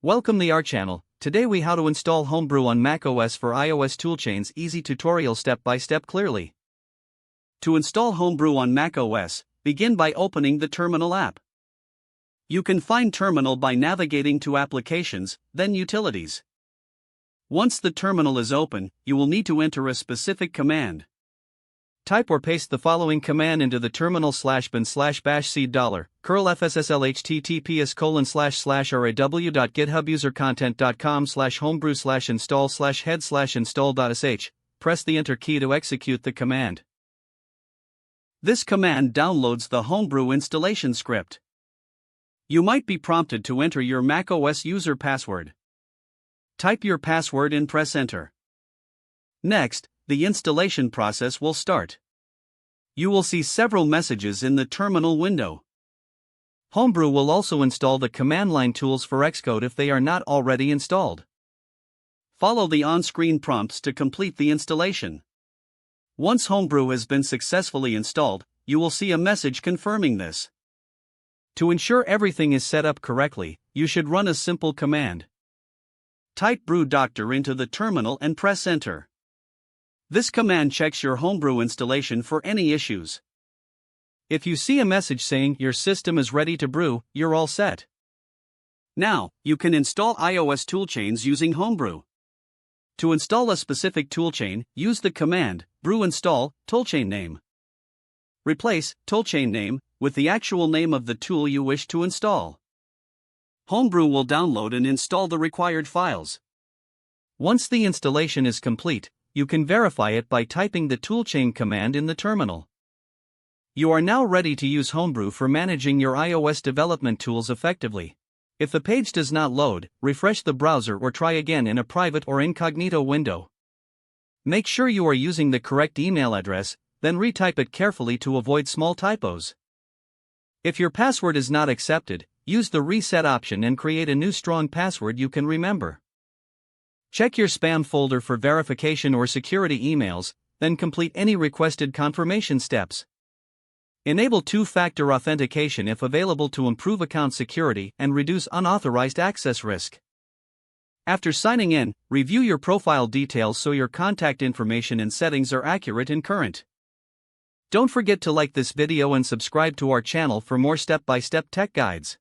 Welcome to our channel. Today we how to install Homebrew on macOS for iOS toolchains. Easy tutorial step by step clearly. To install Homebrew on macOS, begin by opening the Terminal app. You can find Terminal by navigating to Applications, then Utilities. Once the terminal is open, you will need to enter a specific command. Type or paste the following command into the terminal /bin/bash $, curl fsslhttps://raw.github-content.com/homebrew/install/head/install.sh. Press the enter key to execute the command. This command downloads the Homebrew installation script. You might be prompted to enter your macOS user password. Type your password and press enter. Next, the installation process will start. You will see several messages in the terminal window. Homebrew will also install the command line tools for Xcode if they are not already installed. Follow the on-screen prompts to complete the installation. Once Homebrew has been successfully installed, you will see a message confirming this. To ensure everything is set up correctly, you should run a simple command. Type brew doctor into the terminal and press enter. This command checks your Homebrew installation for any issues. If you see a message saying your system is ready to brew, you're all set. Now, you can install iOS toolchains using Homebrew. To install a specific toolchain, use the command brew install toolchain name. Replace toolchain name with the actual name of the tool you wish to install. Homebrew will download and install the required files. Once the installation is complete, you can verify it by typing the toolchain command in the terminal. You are now ready to use Homebrew for managing your iOS development tools effectively. If the page does not load, refresh the browser or try again in a private or incognito window. Make sure you are using the correct email address, then retype it carefully to avoid small typos. If your password is not accepted, use the reset option and create a new strong password you can remember. Check your spam folder for verification or security emails, then complete any requested confirmation steps. Enable two-factor authentication if available to improve account security and reduce unauthorized access risk. After signing in, review your profile details so your contact information and settings are accurate and current. Don't forget to like this video and subscribe to our channel for more step-by-step tech guides.